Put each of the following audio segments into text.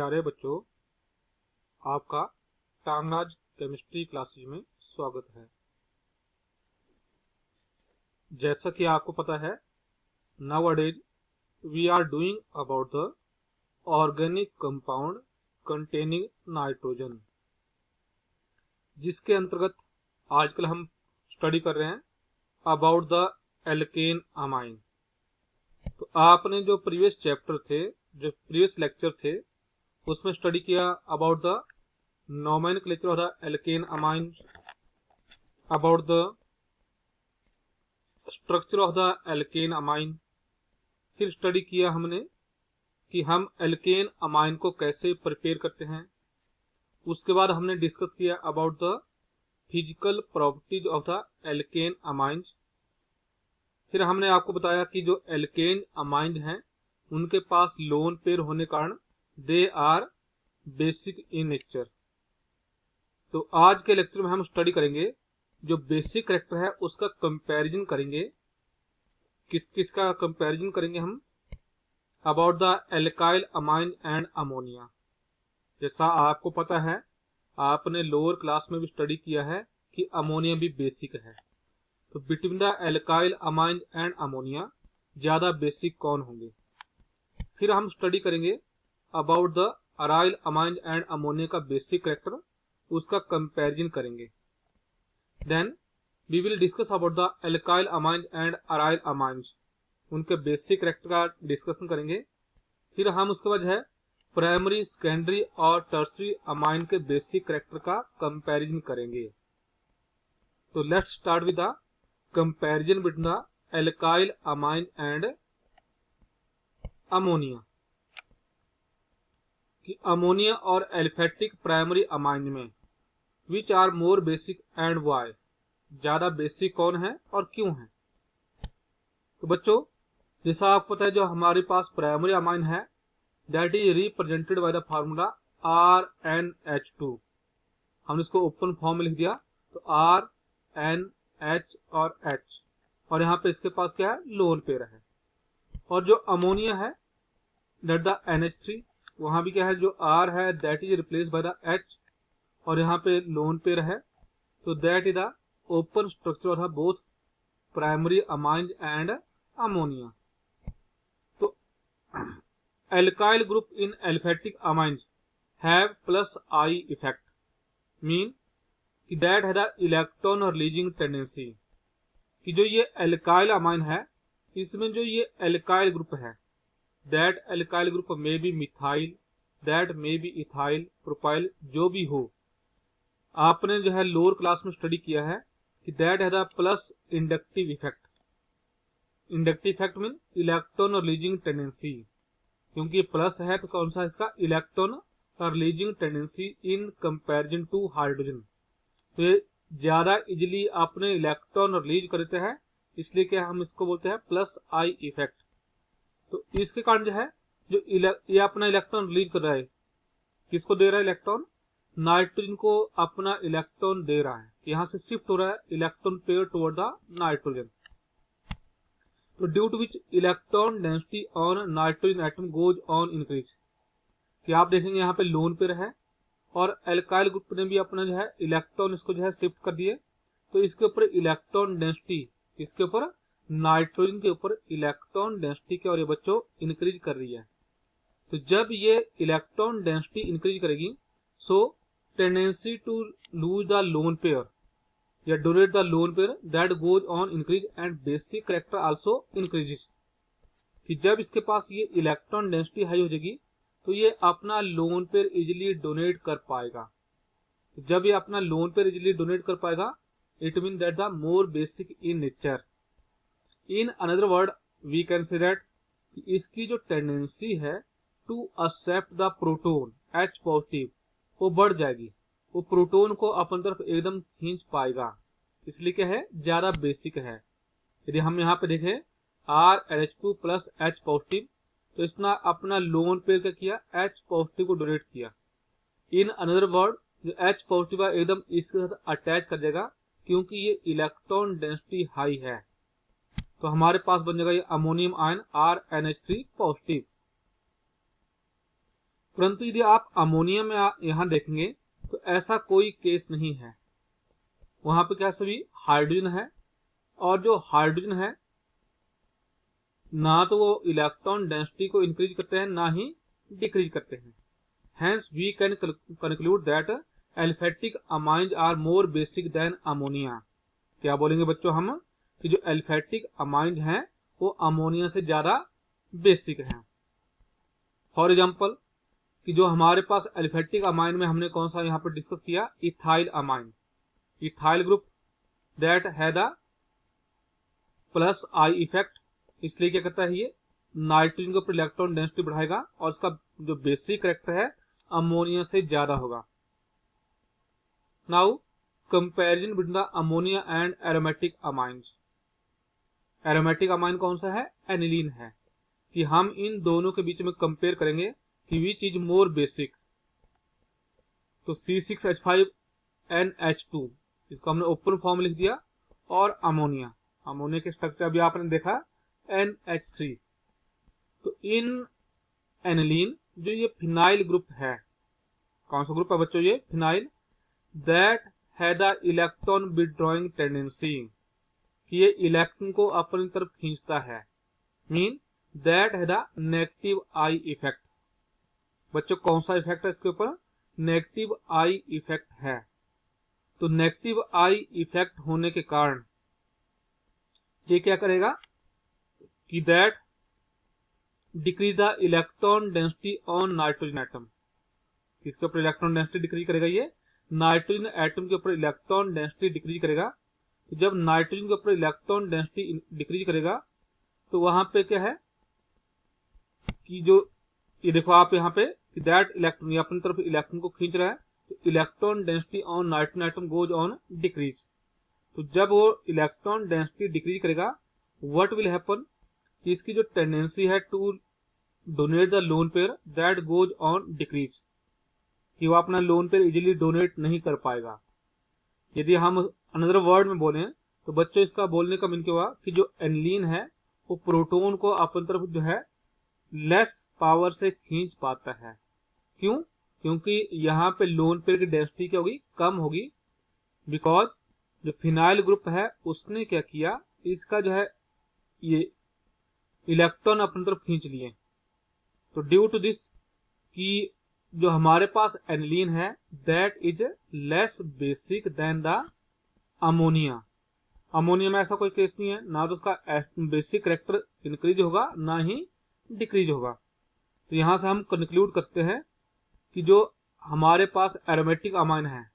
प्यारे बच्चों, आपका टांगराज केमिस्ट्री क्लासेज में स्वागत है। जैसा कि आपको पता है, nowadays we are doing about the organic compound containing nitrogen, जिसके अंतर्गत आजकल हम स्टडी कर रहे हैं अबाउट द एल्केन अमाइन। तो आपने जो प्रीवियस चैप्टर थे, जो प्रीवियस लेक्चर थे, उसमें स्टडी किया about the nomenclature of the alkane amines, about the structure of the alkane amine। फिर स्टडी किया हमने कि हम एल्केन अमाइन को कैसे प्रिपेयर करते हैं। उसके बाद हमने डिस्कस किया about the physical properties of the alkene amines. फिर हमने आपको बताया कि जो एल्केन अमाइंस हैं उनके पास लोन पेयर होने के कारण they are basic in nature. तो आज के लेक्चर में हम स्टडी करेंगे जो बेसिक कैरेक्टर है उसका कंपैरिजन करेंगे। किसका कंपैरिजन करेंगे हम? About the alkyl amine and ammonia. जैसा आपको पता है, आपने लोअर क्लास में भी स्टडी किया है कि अमोनिया भी बेसिक है। तो between the alkyl amine and ammonia ज्यादा बेसिक कौन होंगे? फिर हम स्टडी करेंगे about the aryl amine and ammonia का बेसिक कैरेक्टर, उसका कंपैरिजन करेंगे। Then we will discuss about the alkyl amine and aryl amines, उनके बेसिक कैरेक्टर का डिस्कशन करेंगे। फिर हम उसके बाद है प्राइमरी, सेकेंडरी और टर्सरी अमाइन के बेसिक कैरेक्टर का कंपैरिजन करेंगे। तो let's start with the comparison between the alkyl amine and ammonia. कि अमोनिया और एल्फेटिक प्राइमरी अमाइन में which are more basic and why, ज्यादा बेसिक कौन है और क्यों है? तो बच्चों, जैसा आपको पता है, जो हमारे पास प्राइमरी अमाइन है that is represented by the formula RNH2। हमने इसको ओपन फॉर्म में लिख दिया, तो RNH और H, और यहाँ पे इसके पास क्या है? लोन पेयर है। और जो अमोनिया है दैट द NH3, वहां भी क्या है? जो R है that is replace by the H, और यहाँ पे लोन पेयर है, तो that is the open structure of both primary amine and ammonia. तो alkyl group in aliphatic amines have plus I effect, mean कि दैट है the electron releasing tendency. कि जो ये एल्काइल अमाइन है, इसमें जो ये एल्काइल ग्रुप है, दैट एल्काइल ग्रुप में बी मिथाइल, दैट में बी इथाइल, प्रोपाइल, जो भी हो, आपने जो है लोअर क्लास में स्टडी किया है कि दैट है the plus inductive effect. Inductive effect mean electron releasing tendency, क्योंकि प्लस है तो कौन सा इसका? Electron releasing tendency in comparison to hydrogen. तो ये ज्यादा इजिली अपने इलेक्ट्रॉन रिलीज करते हैं, इसलिए क्या हम इसको बोलते हैं प्लस I इफेक्ट। तो इसके कारण जो है, जो ये अपना इलेक्ट्रॉन रिलीज कर रहा है, किसको दे रहा है? इलेक्ट्रॉन, नाइट्रोजन को अपना इलेक्ट्रॉन दे रहा है। यहां से शिफ्ट हो रहा है electron pair toward the nitrogen. तो due to which electron density on nitrogen atom goes on increase. कि आप देखेंगे यहाँ पे लोन पेयर है और एल्काइल ग्रुप ने भी अपना जो है इलेक्ट्रॉन इसको जो है शिफ्ट कर दिए, तो इसके ऊपर इलेक्ट्रॉन डेंसिटी, इसके ऊपर नाइट्रोजन के ऊपर इलेक्ट्रॉन डेंसिटी के और ये बच्चों इंक्रीज कर रही है। तो जब ये इलेक्ट्रॉन डेंसिटी इंक्रीज करेगी, so tendency to lose the lone pair या donate the lone pair that goes on increase and basic character also increases. कि जब इसके पास ये इलेक्ट्रॉन डेंसिटी हाई हो जाएगी, तो ये अपना लोन पेयर इजिली डोनेट कर पाएगा। जब ये अपना लोन पेयर इजिली डोनेट कर पाएगा, it mean that the more basic in nature. In another word we can say that इसकी जो टेंडेंसी है to accept the proton H positive, वो बढ़ जाएगी। वो प्रोटोन को अपन तरफ एकदम खींच पाएगा, इसलिए क्या है? ज्यादा बेसिक है। यदि हम यहाँ पे देखें RNH2 प्लस H पॉजिटिव, तो इसने अपना लोन पेयर क्या किया? H पॉजिटिव को डोनेट किया। इन अनदर वर्ड जो H पॉजिटिव है एकदम इसके साथ अटैच कर जाएगा, क्योंकि ये इलेक्ट्रॉन डेंसिटी हाई है। तो हमारे पास बन जाएगा ये अमोनियम आयन RNH3 पॉजिटिव। परंतु यदि आप अमोनिया में यहाँ देखेंगे तो ऐसा कोई केस नहीं है। वहां पे क्या सभी हाइड्रोजन है, और जो हाइड्रोजन है ना तो वो इलेक्ट्रॉन डेंसिटी को इंक्रीज करते हैं ना ही डिक्रीज करते हैं। Hence we can conclude that aliphatic amines are more basic than ammonia। क्या बोलेंगे बच्चों हम कि जो एल्फेटिक अमाइंस हैं वो अमोनिया से ज्यादा बेसिक हैं। फॉर एग्जांपल कि जो हमारे पास एल्फेटिक अमाइन में हमने कौन सा यहाँ पर डिस्कस किया, ethyl amine, ethyl group that है द प्लस आई इफेक्ट। इसलिए क्या करता है, ये नाइट्रोजन के ऊपर इलेक्ट्रॉन डेंसिटी बढ़ाएगा और इसका जो बेसिक कैरेक्टर है अमोनिया से ज्यादा होगा। Now comparison between the ammonia and aromatic amines. Aromatic amine कौन सा है, एनिलीन है। कि हम इन दोनों के बीच में कंपेयर करेंगे कि विच इज मोर बेसिक। तो C6H5NH2 इसको हमने ओपन फॉर्म लिख दिया, और अमोनिया, अमोनिया के स्ट्रक्चर अभी आपने देखा NH3। तो इन एनिलीन जो ये फिनाइल ग्रुप है, कौन सा ग्रुप है बच्चों, ये फिनाइल, दैट है द इलेक्ट्रॉन विड्रॉइंग टेंडेंसी, कि ये इलेक्ट्रॉन को अपनी तरफ खींचता है। मीन दैट है द नेगेटिव आई इफेक्ट। बच्चों कौन सा इफेक्ट है इसके ऊपर, नेगेटिव आई इफेक्ट है। तो नेगेटिव आई इफेक्ट होने के कारण ये क्या करेगा कि that decrease the electron density on nitrogen atom. किसके ऊपर इलेक्ट्रॉन डेंसिटी डिक्रीज करेगा, ये नाइट्रोजन एटम के ऊपर इलेक्ट्रॉन डेंसिटी डिक्रीज करेगा। तो जब नाइट्रोजन के ऊपर इलेक्ट्रॉन डेंसिटी डिक्रीज करेगा तो वहां पे क्या है कि जो ये देखो आप यहाँ पे कि दैट इलेक्ट्रॉन, ये अपनी तरफ इलेक्ट्रॉन को खींच रहा है, तो electron density on nitrogen atom goes on decrease. तो जब वो इलेक्ट्रॉन डेंसिटी डिक्रीज करेगा, व्हाट विल हैपन कि इसकी जो टेंडेंसी है to donate the lone pair that goes on decrease, कि वो अपना लोन पेयर इजीली डोनेट नहीं कर पाएगा। यदि हम अनदर वर्ड में बोलें तो बच्चों इसका बोलने का मीन क्या हुआ कि जो एनिलीन है वो प्रोटॉन को अपनी तरफ जो है लेस पावर से खींच पाता है। क्यों, क्योंकि यहाँ पे लोन पेयर की डेंसिटी क्या होगी, कम होगी। बिकॉज जो फिनाइल ग्रुप है उसने क्या किया, इसका जो है ये इलेक्ट्रॉन अपनी तरफ खींच लिए। तो ड्यू टू दिस कि जो हमारे पास एनिलीन है that is less basic than the ammonia. Ammonia में ऐसा कोई केस नहीं है, ना तो उसका बेसिक कैरेक्टर इंक्रीज होगा ना ही डिक्रीज होगा। तो यहां से हम कंक्लूड करते हैं कि जो हमारे पास एरोमेटिक अमाइन है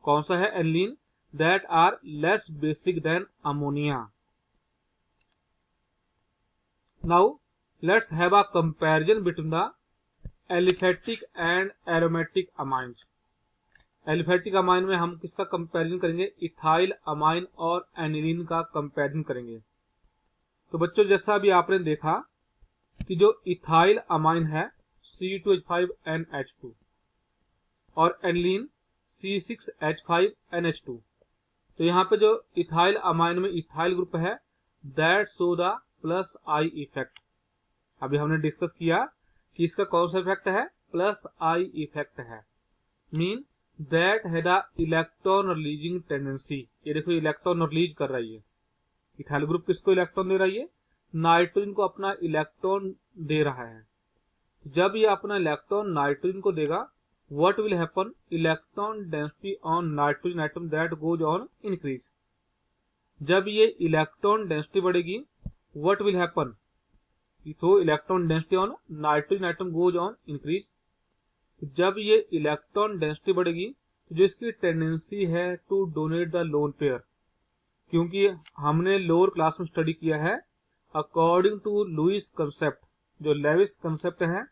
कौन सा है, aniline, that are less basic than ammonia. Now let's have a comparison between the aliphatic and aromatic amines. Aliphatic amine में हम किसका कंपैरिजन करेंगे, इथाइल अमाइन और एनिलीन का कंपैरिजन करेंगे। तो बच्चों जैसा अभी आपने देखा कि जो इथाइल अमाइन है C2H5NH2 और एनिलीन C6H5NH2। तो यहाँ पे जो इथाइल अमाइन में इथाइल ग्रुप है that show the plus I effect. अभी हमने डिस्कस किया कि इसका कौन सा इफेक्ट है, प्लस आई इफेक्ट है। मीन दैट है द इलेक्ट्रॉन रिलीजिंग टेंडेंसी। ये देखो इलेक्ट्रॉन रिलीज कर रही है। इथाइल ग्रुप किसको इलेक्ट्रॉन दे रही है, नाइट्रोजन को अपना इलेक्ट्रॉन दे रहा है। जब ये अपना इलेक्ट्रॉन नाइट्रोजन को देगा, what will happen, electron density on nitrogen atom that goes on increase. जब ये इलेक्ट्रॉन डेंसिटी बढ़ेगी, what will happen, so electron density on nitrogen atom goes on increase. जब ये इलेक्ट्रॉन डेंसिटी बढ़ेगी तो जो इसकी टेंडेंसी है to donate the lone pair, क्योंकि हमने लोअर क्लास में स्टडी किया है अकॉर्डिंग टू लुईस कंसेप्ट, जो लेविस कंसेप्ट है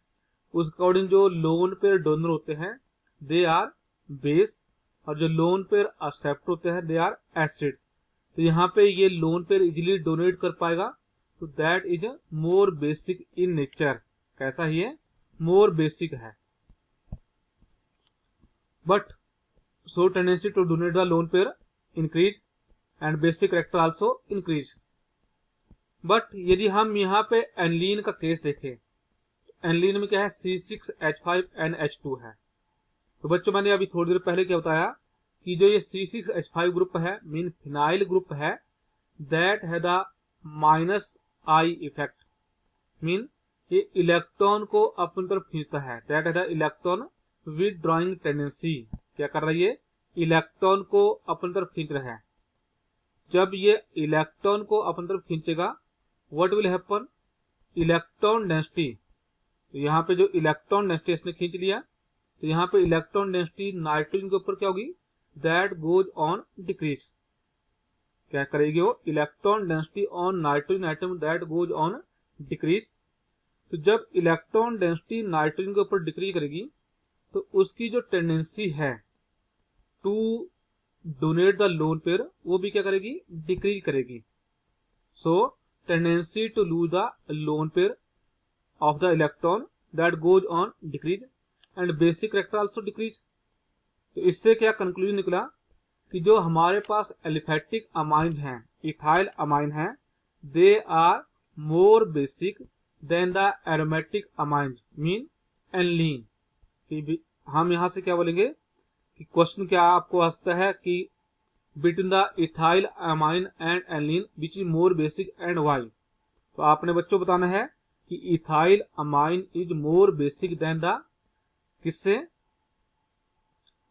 उस अकॉर्डिंग जो लोन पेयर डोनर होते हैं दे आर बेस, और जो लोन पेयर एक्सेप्ट होते हैं दे आर एसिड। तो यहाँ पे ये लोन पेयर इजिली डोनेट कर पाएगा, तो that is more basic in nature. कैसा ही है, मोर बेसिक है। But so tendency to donate the lone pair increase and basic character also increase। But यदि हम यहाँ पे एनिलीन का केस देखें, एनलीन में क्या है, C6H5NH2 है। तो बच्चों मैंने अभी थोड़ी देर पहले क्या बताया कि जो ये C6H5 ग्रुप है मीन फिनाइल ग्रुप है, दैट है द -I इफेक्ट, मीन ये इलेक्ट्रॉन को अपनी तरफ खींचता है। दैट है द इलेक्ट्रॉन विथड्रॉइंग टेंडेंसी, क्या कर रही है, इलेक्ट्रॉन को अपनी तरफ खींच रहा है। जब ये इलेक्ट्रॉन को अपनी तरफ खींचेगा, what will happen, electron density, तो यहाँ पे जो इलेक्ट्रॉन डेंसिटी इसने खींच लिया, तो यहाँ पे इलेक्ट्रॉन डेंसिटी नाइट्रोजन के ऊपर क्या होगी, दैट गोज ऑन डिक्रीज। क्या करेगी वो, electron density on nitrogen atom that goes on decrease. तो जब इलेक्ट्रॉन डेंसिटी नाइट्रोजन के ऊपर डिक्रीज करेगी, तो उसकी जो टेंडेंसी है to donate the lone pair, वो भी क्या करेगी, डिक्रीज करेगी। So tendency to lose the lone pair of the electron that goes on decrease and basic character also decrease. तो इससे क्या कंक्लूजन निकला कि जो हमारे पास एलिफेटिक अमाइन हैं, इथाइल अमाइन हैं, they are more basic than the aromatic amine mean aniline. हम यहां से क्या बोलेंगे कि क्वेश्चन क्या आपको आ सकता है कि between the ethyl amine and aniline which is more basic and why. तो आपने बच्चों बताना है कि ethyl amine is more basic than the किससे,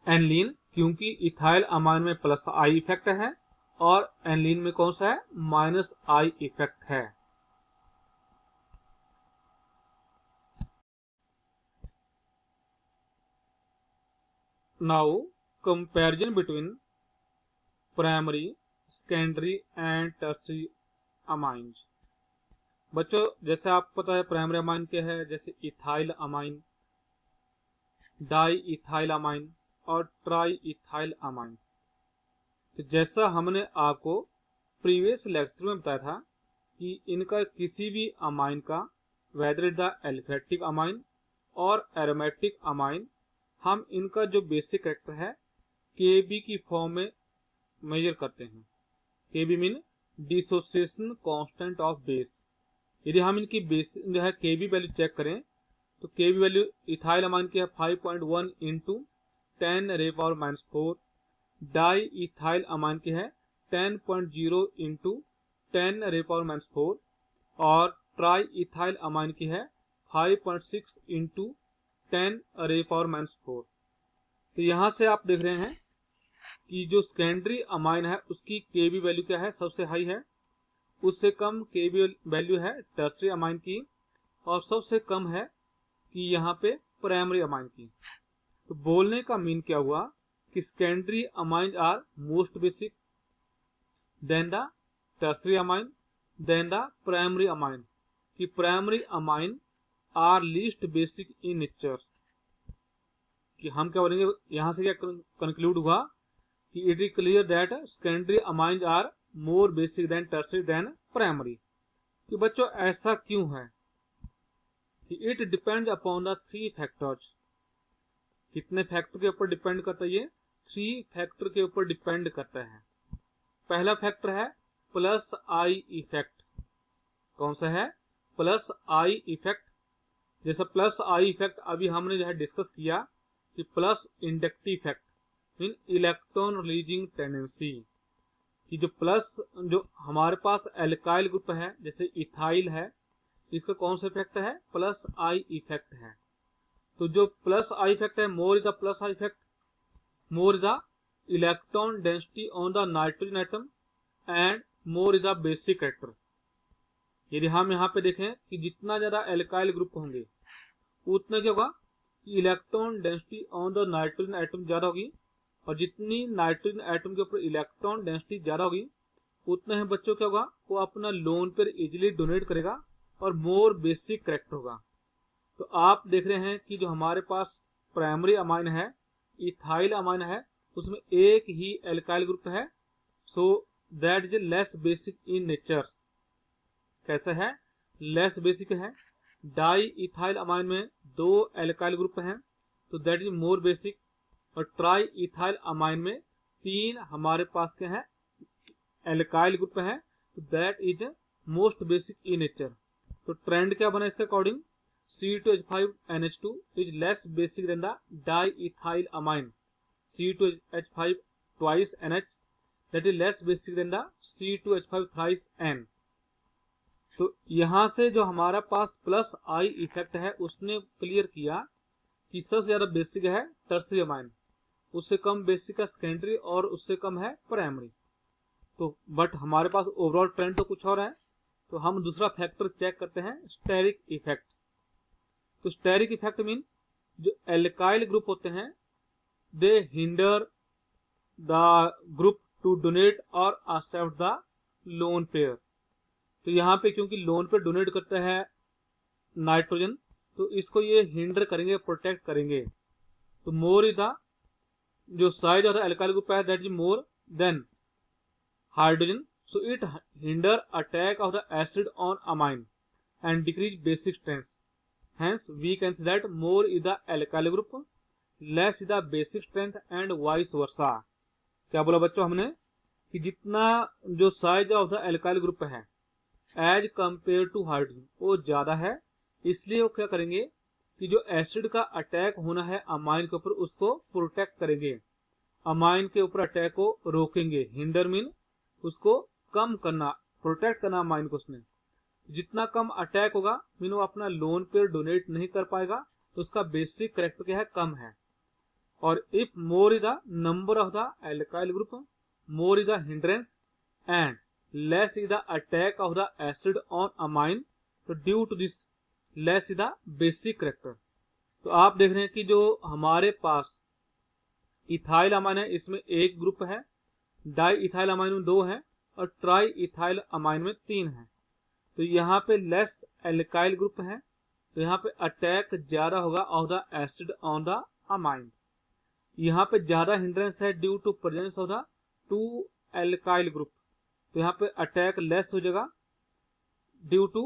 एनलीन, क्योंकि इथाइल अमाइन में +I इफेक्ट है और एनलीन में कौन सा है, -I इफेक्ट है। Now comparison between primary, secondary and tertiary amines. बच्चों जैसे आपको पता है प्राइमरी अमाइन क्या है, जैसे ethyl amine, di ethyl amine और ट्राई इथाइल अमाइन। तो जैसा हमने आपको प्रीवियस लेक्चर में बताया था कि इनका किसी भी अमाइन का, whether is the aliphatic amine और एरोमेटिक अमाइन, हम इनका जो बेसिक कैरेक्टर है Kb की फॉर्म में मेजर करते हैं। Kb mean dissociation constant of base. यदि हम इनकी बेस जो है Kb वैल्यू चेक करें, तो Kb वैल्यू इथाइल अमाइन की है 5.1 × 10⁻⁻⁴, डाई इथाइल अमाइन की है 10.0 × 10⁻⁴ और ट्राई इथाइल अमाइन की है 5.6 × 10⁻⁴। तो यहां से आप देख रहे हैं कि जो सेकेंडरी अमाइन है उसकी Kb वैल्यू क्या है, सबसे हाई है। उससे कम Kb वैल्यू है टर्शियरी अमाइन की और सबसे कम है कि यहाँ पे प्राइमरी अमाइन की। तो बोलने का मीन क्या हुआ कि secondary amine are most basic than the tertiary amine than the primary amine, कि primary amine are least basic in nature. कि हम क्या बोलेंगे, यहां से क्या कंक्लूड हुआ कि it is clear that secondary amine are more basic than tertiary than primary. कि बच्चों ऐसा क्यों है, कि it depend upon the 3 factors. कितने फैक्टर के ऊपर डिपेंड करता है ये, 3 फैक्टर के ऊपर डिपेंड करता है। पहला फैक्टर है +I इफेक्ट। कौन सा है, +I इफेक्ट। जैसे +I इफेक्ट अभी हमने जो है डिस्कस किया कि plus inductive effect mean electron releasing tendency, कि जो प्लस जो हमारे पास एल्काइल ग्रुप है जैसे इथाइल है, इसका कौन सा इफेक्ट है, +I इफेक्ट है। तो जो +I इफेक्ट है, मोर is the +I effect, more is the electron density on the nitrogen atom and more is the basic character. यदि हम यहाँ पे देखें कि जितना ज्यादा एल्काइल ग्रुप होंगे उतना क्या होगा, electron density on the nitrogen atom ज्यादा होगी, और जितनी नाइट्रोजन एटम के ऊपर इलेक्ट्रॉन डेंसिटी ज्यादा होगी उतना ही बच्चों क्या होगा, वो अपना लोन पर इजिली डोनेट करेगा और मोर बेसिक कैरेक्टर होगा। तो आप देख रहे हैं कि जो हमारे पास प्राइमरी अमाइन है, इथाइल अमाइन है, उसमें एक ही एल्काइल ग्रुप है, सो that is less basic in nature. कैसा है, लेस बेसिक है। डाई इथाइल अमाइन में 2 एल्काइल ग्रुप हैं, तो दैट इज मोर बेसिक। और ट्राई इथाइल अमाइन में 3 हमारे पास के हैं एल्काइल ग्रुप है, तो that is most basic in nature. तो ट्रेंड क्या बना इसके according, C2H5NH2 is less basic than the diethylamine C2H5 twice NH that is less basic than the C2H5 thrice N। तो यहाँ से जो हमारा पास प्लस आई इफेक्ट है उसने क्लियर किया कि सबसे ज्यादा बेसिक है टर्सरी अमाइन, उससे कम बेसिक है सेकेंडरी और उससे कम है प्राइमरी। तो बट हमारे पास ओवरऑल ट्रेंड तो कुछ और है, तो हम दूसरा फैक्टर चेक करते हैं स्टेरिक इफेक्ट। तो स्टेरिक इफेक्ट मीन जो एल्काइल ग्रुप होते हैं they hinder the group to donate और एक्सेप्ट द लोन पेयर। तो यहाँ पे क्योंकि लोन पेयर डोनेट करता है नाइट्रोजन, तो इसको ये हिंडर करेंगे, प्रोटेक्ट करेंगे। तो मोर इज द जो size of the alkyl group है that is more than hydrogen, so it hinder attack of the acid on amine and decrease basic strength. Hence we can say that more is the alkyl group, less is the basic strength and vice versa। क्या बोला बच्चों हमने कि जितना जो size of the alkyl group है as compare to hydrogen वो ज्यादा है, इसलिए वो क्या करेंगे कि जो एसिड का अटैक होना है अमाइन के ऊपर उसको प्रोटेक्ट करेंगे, अमाइन के ऊपर अटैक को रोकेंगे। हिंडर मीन उसको कम करना, प्रोटेक्ट करना अमाइन को। उसने जितना कम अटैक होगा मीन वो अपना लोन पे डोनेट नहीं कर पाएगा, तो उसका बेसिक करेक्टर क्या है, कम है। और if more is the number of the alkyl group more is the hindrance and less is the attack of the acid on amine, तो due to this less is the basic character. तो आप देख रहे हैं कि जो हमारे पास ethyl amine है इसमें एक ग्रुप है, डाई इथाइल अमाइन में दो है और ट्राई इथाइल अमाइन में तीन है। तो यहाँ पे लेस एल्काइल ग्रुप है, तो यहाँ पे अटैक ज्यादा होगा of the acid on the amine. यहाँ पे ज्यादा हिंड्रेंस है due to presence of the two alkyl group, तो यहाँ पे अटैक लेस हो जाएगा ड्यू टू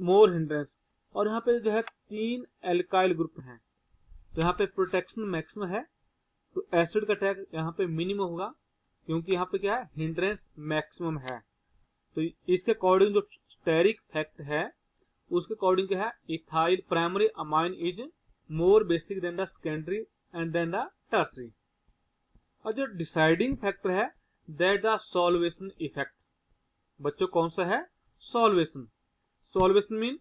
मोर हिंड्रेंस। और यहाँ पे जो है तीन एल्काइल ग्रुप है, तो यहाँ पे प्रोटेक्शन मैक्सिमम है, तो एसिड का अटैक यहाँ पे मिनिमम होगा क्योंकि यहाँ पे क्या है, हिंड्रेंस मैक्सिमम है। तो इसके अकॉर्डिंग जो स्टेरिक फैक्ट है उसके अकॉर्डिंग क्या है, ethyl primary amine is more basic than the secondary and then the tertiary. और जो डिसाइडिंग फैक्टर है दैट द सॉल्वेशन इफेक्ट। बच्चों कौन सा है, solvation. Solvation mean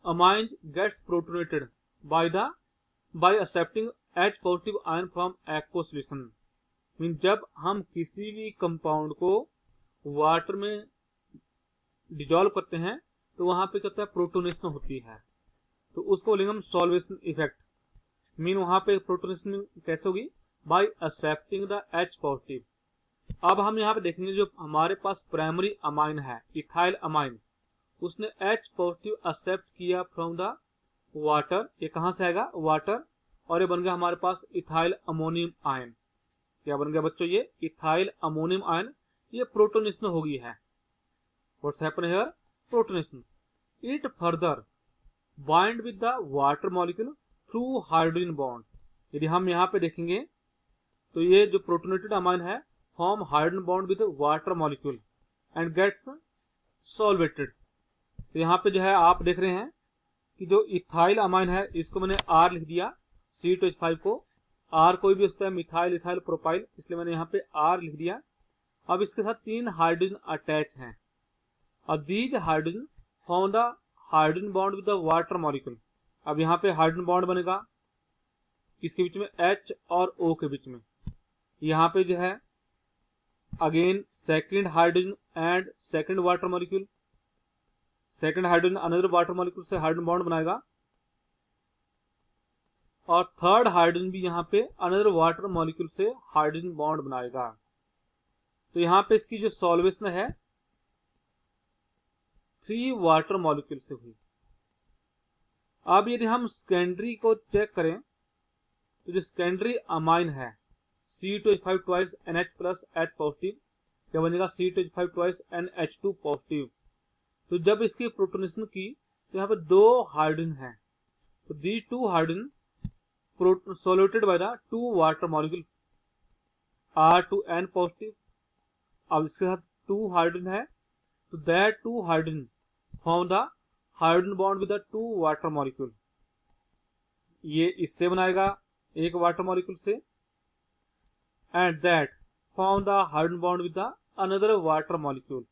amine gets protonated by accepting H positive ion from aqua solution. Mean जब हम किसी भी कंपाउंड को वाटर में डिजोल्व करते हैं तो वहां पे क्या होता है, प्रोटोनेशन होती है, तो उसको बोलेंगे हम सॉल्वेशन इफेक्ट। मीन वहां पे प्रोटोनेशन कैसे होगी, bye accepting the H positive. अब हम यहाँ पे देखेंगे जो हमारे पास प्राइमरी अमाइन है इथाइल अमाइन, उसने H पॉजिटिव एक्सेप्ट किया फ्रॉम द वाटर, ये कहां से आएगा, वाटर, और ये बन गया हमारे पास इथाइल अमोनियम आयन। क्या बन गया बच्चों, ये इथाइल अमोनियम आयन, ये प्रोटोनेशन हो गई है। What's happen here, protonation. It further bind with the water molecule through hydrogen bond. यदि हम यहाँ पे देखेंगे तो ये जो प्रोटोनेटेड अमाइन है form hydrogen bond with water molecule and gets solvated. तो यहाँ पे जो है आप देख रहे हैं कि जो इथाइल अमाइन है इसको मैंने R लिख दिया, C2H5 को R कोई भी होता है, मिथाइल इथाइल प्रोपाइल, इसलिए मैंने यहाँ पे R लिख दिया। अब इसके साथ तीन हाइड्रोजन अटैच हैं। अब these hydrogen form the hydrogen bond with the water molecule. अब यहाँ पे हाइड्रोजन बॉन्ड बनेगा किसके बीच में, H और O के बीच में। यहाँ पे जो है again second hydrogen and second water molecule, second hydrogen another water molecule से हाइड्रोजन बॉन्ड बनाएगा, और थर्ड हाइड्रोजन भी यहाँ पे अनदर वाटर मॉलिक्यूल से हाइड्रोजन बॉन्ड बनाएगा। तो यहाँ पे इसकी जो सॉल्वेशन है 3 वाटर मॉलिक्यूल से हुई। अब यदि हम सेकेंडरी को चेक करें तो जो सेकेंडरी अमाइन है C2H5 twice NH plus H positive, क्या बनेगा C2H5 ट्वाइस NH2 पॉजिटिव। तो जब इसकी प्रोटोनेशन की तो यहाँ पे 2 हाइड्रोजन है, तो the 2 hydrogen solvated by the 2 water molecule R2N positive. अब इसके साथ 2 हाइड्रोजन है, तो that 2 hydrogen form the hydrogen bond with the 2 water molecule, ये इससे बनाएगा एक वाटर मॉलिक्यूल से, and that form the hydrogen bond with the another water molecule.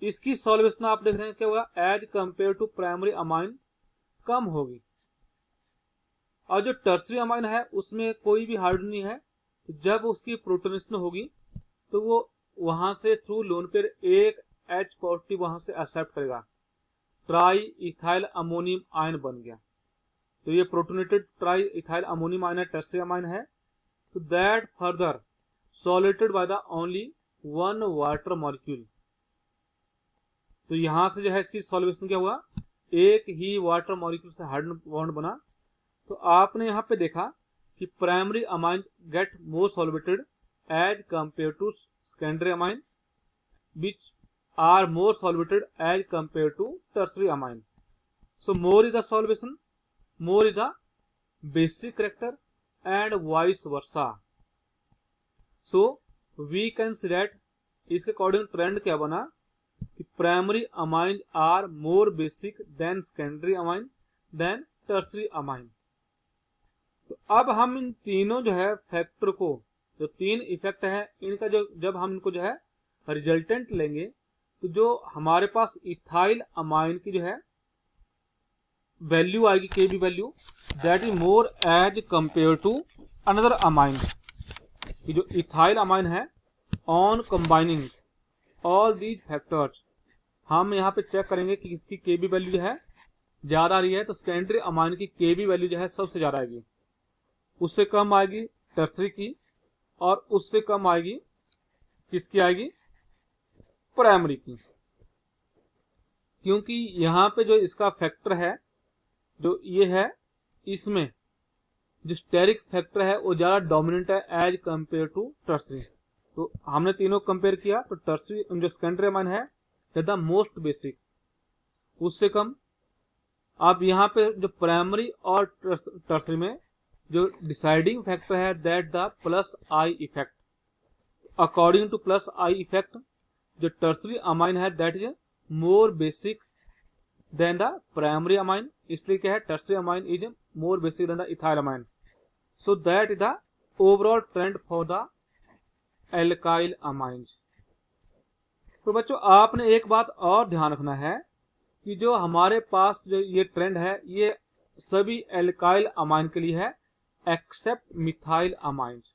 इसकी सॉल्वेशन आप देख रहे हैं क्या होगा, as compare to primary amine कम होगी। और जो टर्सरी अमाइन है उसमें कोई भी हाइड्रोजन नहीं है, तो जब उसकी प्रोटोनेशन होगी तो वो वहां से थ्रू लोन पेयर एक H पॉजिटिव वहां से एक्सेप्ट करेगा, ट्राई इथाइल अमोनियम आयन बन गया। तो ये protonated tri ethyl ammonium ion है, टर्सरी अमाइन है। तो that further solvated by the only 1 water molecule. तो यहां से जो है इसकी सॉल्वेशन क्या हुआ, एक ही वाटर मॉलिक्यूल से हाइड्रोजन बॉन्ड बना। तो आपने यहां पे देखा कि primary amine get more solvated as compare to secondary amine which are more solvated as compare to tertiary amine. So more is the solvation, more is the basic character and vice versa. So we can see that इसके according trend क्या बना कि primary amine are more basic than secondary amine than tertiary amine. तो अब हम इन तीनों जो है फैक्टर को, जो 3 इफेक्ट है इनका जो जब हम इनको जो है रिजल्टेंट लेंगे, तो जो हमारे पास इथाइल अमाइन की जो है वैल्यू आएगी, K B value, that is more as compare to another amine. ये जो इथाइल अमाइन है, on combining all these factors, हम यहाँ पे चेक करेंगे कि इसकी केबी वैल्यू जो है ज्यादा आ रही है, तो सेकेंडरी अमाइन की केबी वैल्यू जो है सबसे ज्यादा आएगी, उससे कम आएगी टर्सरी की, और उससे कम आएगी किसकी आएगी, प्राइमरी की। क्योंकि यहाँ पे जो इसका फैक्टर है, जो ये है, इसमें जो स्टेरिक फैक्टर है वो ज्यादा डोमिनेंट है एज कंपेयर टू टर्सरी। तो हमने तीनों कंपेयर किया, तो टर्सरी जो सेकेंडरी अमाइन है दैट द मोस्ट बेसिक, उससे कम। अब यहाँ पे जो प्राइमरी और टर्सरी में जो डिसाइडिंग फैक्टर है that the plus I effect. According to plus I effect, जो टर्सरी अमाइन है that is more basic than the primary amine, इसलिए क्या है, tertiary amine is more basic than the ethyl amine. So that is the overall trend for the alkyl amines. तो बच्चों आपने एक बात और ध्यान रखना है कि जो हमारे पास जो ये ट्रेंड है, ये सभी एल्काइल अमाइन के लिए है एक्सेप्ट मिथाइल अमाइंस।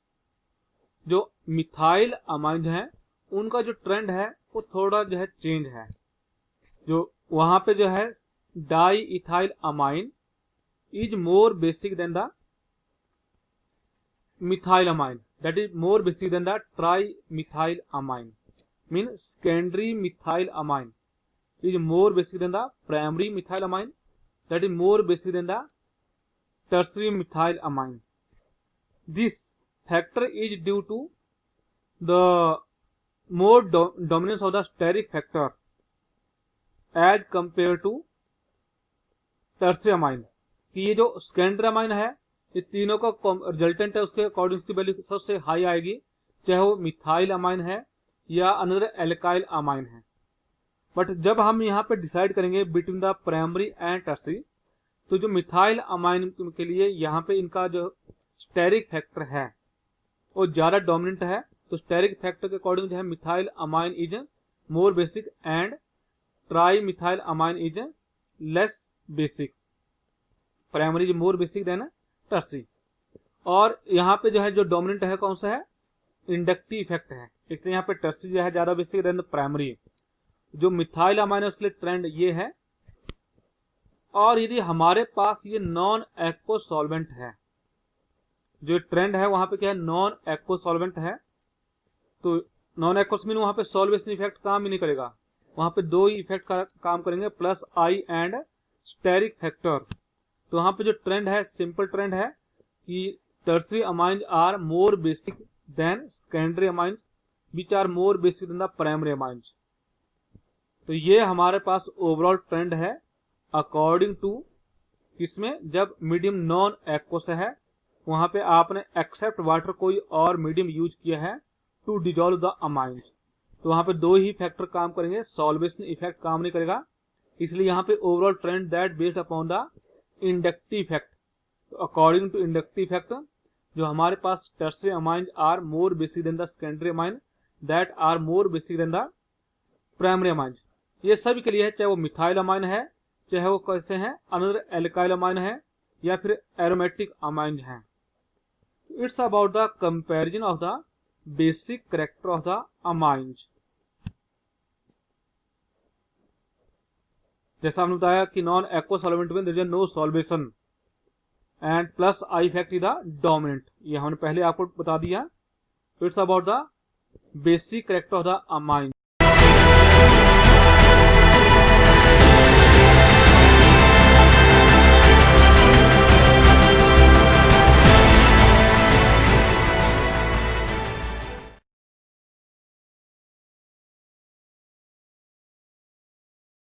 जो मिथाइल अमाइंस हैं उनका जो ट्रेंड है वो थोड़ा जो है चेंज है। जो वहां पे जो है diethyl amine is more basic than the methyl amine, that is more basic than the trimethyl amine, mean secondary methyl amine is more basic than the primary methyl amine, that is more basic than the tertiary methyl amine. This factor is due to the more dominance of the steric factor as compared to tertiary amine। कि ये जो secondary amine है, ये तीनों का resultant है, उसके according इसकी वैल्यू सबसे हाई आएगी, चाहे वो मिथाइल अमाइन है या अनदर एल्काइल अमाइन है। बट जब हम यहाँ पे डिसाइड करेंगे between the primary and tertiary, तो जो मिथाइल अमाइन के लिए यहाँ पे इनका जो स्टेरिक फैक्टर है वो ज्यादा डोमिनेंट है। तो स्टेरिक फैक्टर के अकॉर्डिंग जो है methyl amine is more basic and trimethyl amine is less basic, primary is more basic than tertiary. और यहाँ पे जो है जो डोमिनेंट है कौन सा है, इंडक्टिव इफेक्ट है, इसलिए यहाँ पे टर्सरी जो है ज्यादा बेसिक देन प्राइमरी। जो मिथाइल अमाइन है उसके लिए ट्रेंड ये है। और यदि हमारे पास ये नॉन एक्वो सॉल्वेंट है, जो ट्रेंड है वहां पे क्या है, नॉन एक्वो सॉल्वेंट है, तो नॉन एक्वस मीन वहां पे सॉल्वेशन इफेक्ट काम ही नहीं करेगा, वहां पे दो ही इफेक्ट काम करेंगे, plus I and steric factor. तो वहां पे जो ट्रेंड है, सिंपल ट्रेंड है कि tertiary amine are more basic than secondary amine which are more basic than the primary amine. तो ये हमारे पास ओवरऑल ट्रेंड है अकॉर्डिंग टू किसमें, जब मीडियम नॉन एक्वस है वहां पे आपने एक्सेप्ट वाटर कोई और मीडियम यूज किया है टू डिजोल्व द अमाइंस, तो वहां पे दो ही फैक्टर काम करेंगे, सॉल्वेशन इफेक्ट काम नहीं करेगा। इसलिए यहाँ पे overall trend that based upon the inductive fact. According to inductive fact, जो हमारे पास tertiary amine are more basic than the secondary amine that are more basic than the primary amine. ये सभी के लिए है, चाहे वो मिथाइल अमाइन है, चाहे वो कैसे हैं अनदर एल्काइल अमाइन है, या फिर एरोमेटिक अमाइन है। It's about the comparison of the basic character of the amines. जैसा हमने बताया कि नॉन एक्वा सॉल्वेंट में there is no solvation and plus I effect is the dominant, ये हमने पहले आपको बता दिया। It's about the basic character of the amine.